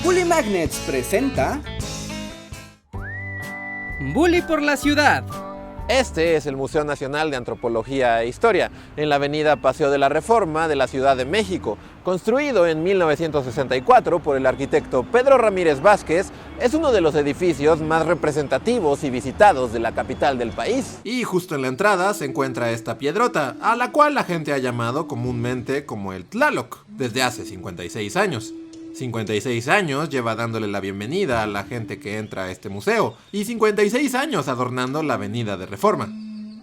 Bully Magnets presenta Bully por la ciudad. Este es el Museo Nacional de Antropología e Historia, en la avenida Paseo de la Reforma de la Ciudad de México. Construido en 1964 por el arquitecto Pedro Ramírez Vázquez, es uno de los edificios más representativos y visitados de la capital del país. Y justo en la entrada se encuentra esta piedrota, a la cual la gente ha llamado comúnmente como el Tlaloc, desde hace 56 años. 56 años lleva dándole la bienvenida a la gente que entra a este museo, y 56 años adornando la avenida de Reforma.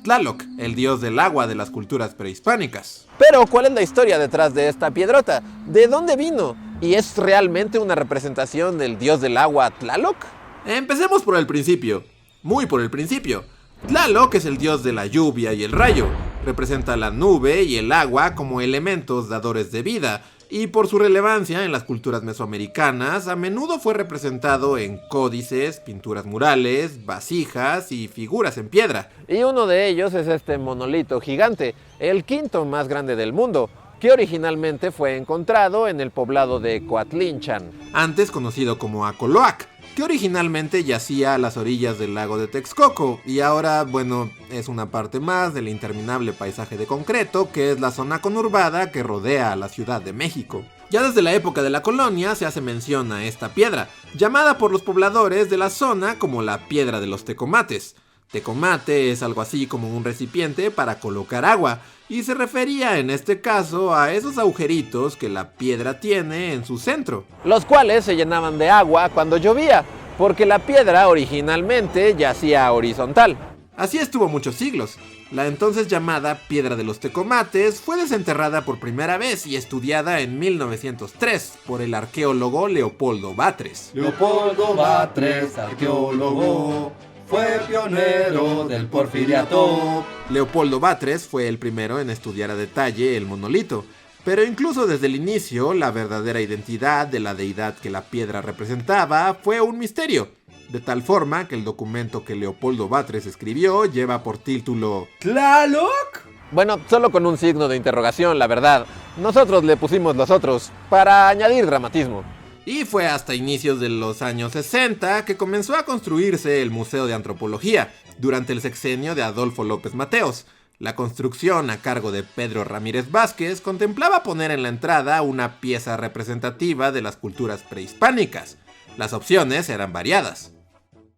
Tlaloc, el dios del agua de las culturas prehispánicas. Pero, ¿cuál es la historia detrás de esta piedrota? ¿De dónde vino? ¿Y es realmente una representación del dios del agua Tlaloc? Empecemos por el principio, muy por el principio. Tlaloc es el dios de la lluvia y el rayo. Representa la nube y el agua como elementos dadores de vida, y por su relevancia en las culturas mesoamericanas, a menudo fue representado en códices, pinturas murales, vasijas y figuras en piedra. Y uno de ellos es este monolito gigante, el quinto más grande del mundo, que originalmente fue encontrado en el poblado de Coatlinchan, antes conocido como Acoloac, que originalmente yacía a las orillas del lago de Texcoco, y ahora, bueno, es una parte más del interminable paisaje de concreto que es la zona conurbada que rodea a la Ciudad de México. Ya desde la época de la colonia se hace mención a esta piedra, llamada por los pobladores de la zona como la Piedra de los Tecomates. Tecomate es algo así como un recipiente para colocar agua, y se refería en este caso a esos agujeritos que la piedra tiene en su centro, los cuales se llenaban de agua cuando llovía, porque la piedra originalmente yacía horizontal. Así estuvo muchos siglos. La entonces llamada Piedra de los Tecomates fue desenterrada por primera vez y estudiada en 1903 por el arqueólogo Leopoldo Batres. Leopoldo Batres, arqueólogo, fue pionero del porfiriato. Leopoldo Batres fue el primero en estudiar a detalle el monolito, pero incluso desde el inicio la verdadera identidad de la deidad que la piedra representaba fue un misterio, de tal forma que el documento que Leopoldo Batres escribió lleva por título ¿Tlaloc? Bueno, solo con un signo de interrogación, la verdad. Nosotros le pusimos los otros, para añadir dramatismo. Y fue hasta inicios de los años 60 que comenzó a construirse el Museo de Antropología, durante el sexenio de Adolfo López Mateos. La construcción a cargo de Pedro Ramírez Vázquez contemplaba poner en la entrada una pieza representativa de las culturas prehispánicas. Las opciones eran variadas.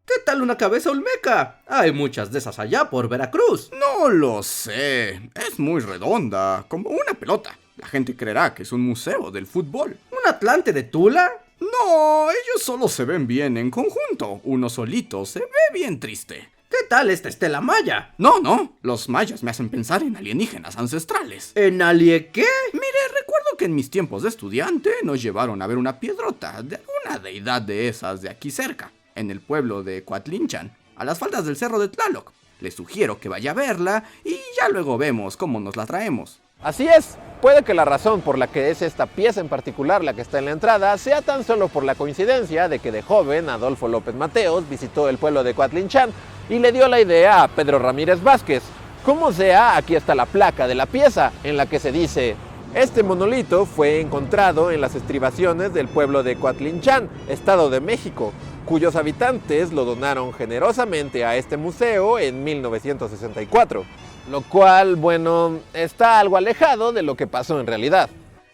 ¿Qué tal una cabeza olmeca? Hay muchas de esas allá por Veracruz. No lo sé, es muy redonda, como una pelota. La gente creerá que es un museo del fútbol. ¿Un Atlante de Tula? No, ellos solo se ven bien en conjunto. Uno solito se ve bien triste. ¿Qué tal esta estela maya? No, los mayas me hacen pensar en alienígenas ancestrales. ¿En alie qué? Mire, recuerdo que en mis tiempos de estudiante nos llevaron a ver una piedrota de alguna deidad de esas de aquí cerca, en el pueblo de Coatlinchan, a las faldas del cerro de Tlaloc. Les sugiero que vaya a verla y ya luego vemos cómo nos la traemos. Así es, puede que la razón por la que es esta pieza en particular la que está en la entrada sea tan solo por la coincidencia de que de joven Adolfo López Mateos visitó el pueblo de Coatlinchan y le dio la idea a Pedro Ramírez Vázquez. Como sea, aquí está la placa de la pieza en la que se dice: este monolito fue encontrado en las estribaciones del pueblo de Coatlinchan, Estado de México, cuyos habitantes lo donaron generosamente a este museo en 1964. Lo cual, bueno, está algo alejado de lo que pasó en realidad.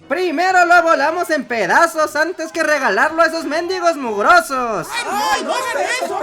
Primero lo volamos en pedazos antes que regalarlo a esos mendigos mugrosos. ¡Ay, no hagan eso!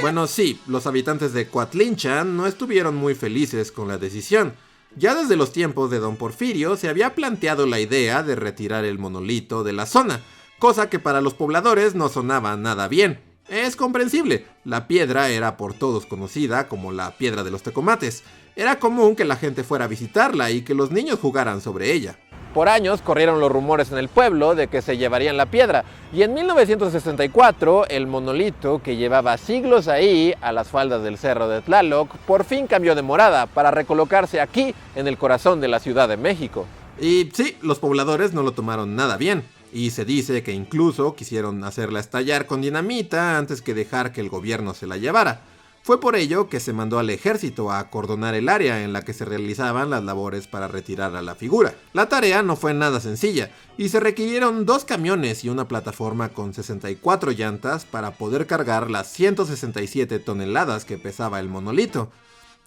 Bueno, sí, los habitantes de Coatlinchan no estuvieron muy felices con la decisión. Ya desde los tiempos de Don Porfirio se había planteado la idea de retirar el monolito de la zona, cosa que para los pobladores no sonaba nada bien. Es comprensible, la piedra era por todos conocida como la Piedra de los Tecomates. Era común que la gente fuera a visitarla y que los niños jugaran sobre ella. Por años corrieron los rumores en el pueblo de que se llevarían la piedra, y en 1964 el monolito, que llevaba siglos ahí, a las faldas del cerro de Tlaloc, por fin cambió de morada para recolocarse aquí, en el corazón de la Ciudad de México. Y sí, los pobladores no lo tomaron nada bien, y se dice que incluso quisieron hacerla estallar con dinamita antes que dejar que el gobierno se la llevara. Fue por ello que se mandó al ejército a acordonar el área en la que se realizaban las labores para retirar a la figura. La tarea no fue nada sencilla, y se requirieron 2 camiones y una plataforma con 64 llantas para poder cargar las 167 toneladas que pesaba el monolito.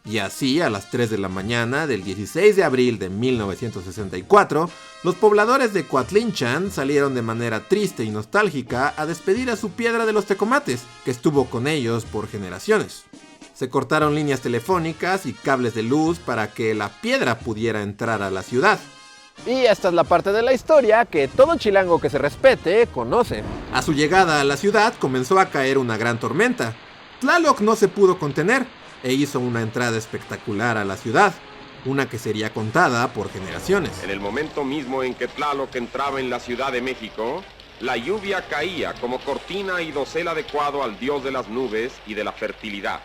Y así, a las 3 de la mañana del 16 de abril de 1964, los pobladores de Coatlinchan salieron de manera triste y nostálgica a despedir a su piedra de los tecomates, que estuvo con ellos por generaciones. Se cortaron líneas telefónicas y cables de luz para que la piedra pudiera entrar a la ciudad. Y esta es la parte de la historia que todo chilango que se respete conoce. A su llegada a la ciudad comenzó a caer una gran tormenta. Tlaloc no se pudo contener e hizo una entrada espectacular a la ciudad, una que sería contada por generaciones. En el momento mismo en que Tlaloc entraba en la Ciudad de México, la lluvia caía como cortina y dosel adecuado al dios de las nubes y de la fertilidad.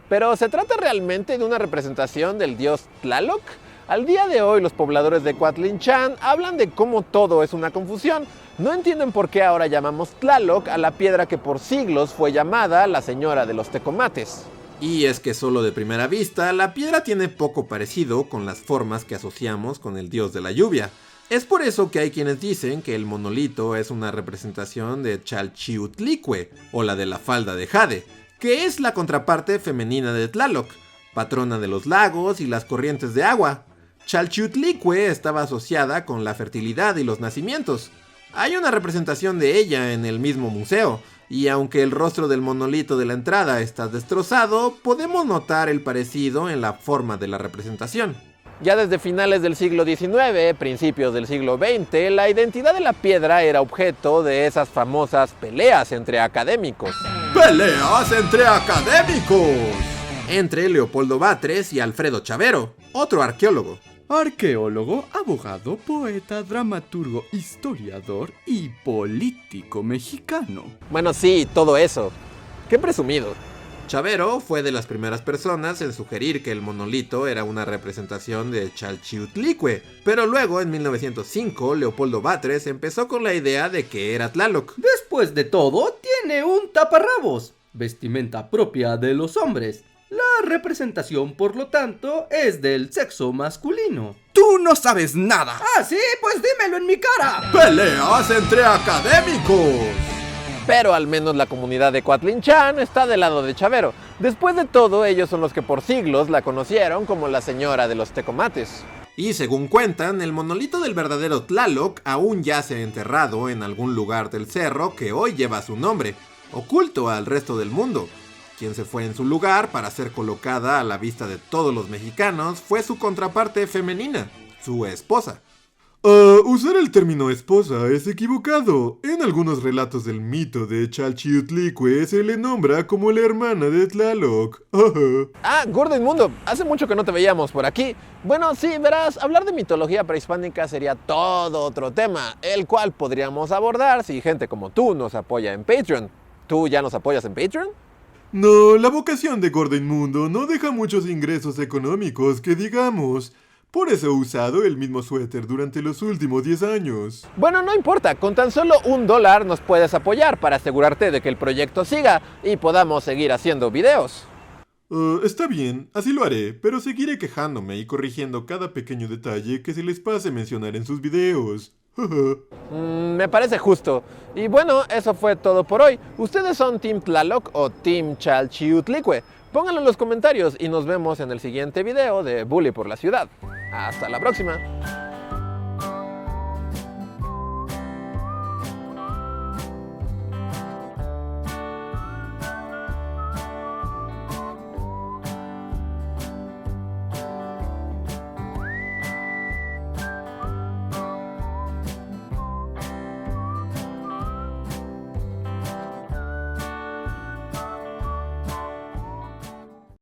Pero ¿se trata realmente de una representación del dios Tlaloc? Al día de hoy los pobladores de Coatlinchan hablan de cómo todo es una confusión. No entienden por qué ahora llamamos Tlaloc a la piedra que por siglos fue llamada la Señora de los Tecomates. Y es que solo de primera vista, la piedra tiene poco parecido con las formas que asociamos con el dios de la lluvia. Es por eso que hay quienes dicen que el monolito es una representación de Chalchiutlicue, o la de la falda de jade, que es la contraparte femenina de Tlaloc, patrona de los lagos y las corrientes de agua. Chalchiutlicue estaba asociada con la fertilidad y los nacimientos. Hay una representación de ella en el mismo museo, y aunque el rostro del monolito de la entrada está destrozado, podemos notar el parecido en la forma de la representación. Ya desde finales del siglo XIX, principios del siglo XX, la identidad de la piedra era objeto de esas famosas peleas entre académicos. ¡Peleas entre académicos! Entre Leopoldo Batres y Alfredo Chavero, otro arqueólogo. Arqueólogo, abogado, poeta, dramaturgo, historiador y político mexicano. Bueno, sí, todo eso. ¡Qué presumido! Chavero fue de las primeras personas en sugerir que el monolito era una representación de Chalchiutlicue, pero luego en 1905 Leopoldo Batres empezó con la idea de que era Tlaloc. Después de todo, tiene un taparrabos, vestimenta propia de los hombres. La representación, por lo tanto, es del sexo masculino. ¡Tú no sabes nada! ¡Ah, sí! Pues dímelo en mi cara. ¡Peleas entre académicos! Pero al menos la comunidad de Coatlinchan está del lado de Chavero. Después de todo, ellos son los que por siglos la conocieron como la Señora de los Tecomates. Y según cuentan, el monolito del verdadero Tlaloc aún yace enterrado en algún lugar del cerro que hoy lleva su nombre, oculto al resto del mundo. Quien se fue en su lugar para ser colocada a la vista de todos los mexicanos fue su contraparte femenina, su esposa. Usar el término esposa es equivocado. En algunos relatos del mito de Chalchiutlicue se le nombra como la hermana de Tlaloc. Ah, Gordo Inmundo, hace mucho que no te veíamos por aquí. Bueno, sí, verás, hablar de mitología prehispánica sería todo otro tema, el cual podríamos abordar si gente como tú nos apoya en Patreon. ¿Tú ya nos apoyas en Patreon? No, la vocación de Gordo Inmundo no deja muchos ingresos económicos, que digamos. Por eso he usado el mismo suéter durante los últimos 10 años. Bueno, no importa, con tan solo $1 nos puedes apoyar para asegurarte de que el proyecto siga y podamos seguir haciendo videos. Está bien, así lo haré, pero seguiré quejándome y corrigiendo cada pequeño detalle que se les pase mencionar en sus videos. Me parece justo. Y bueno, eso fue todo por hoy. ¿Ustedes son Team Tlaloc o Team Chalchiutlicue? Pónganlo en los comentarios y nos vemos en el siguiente video de Bully por la Ciudad. Hasta la próxima.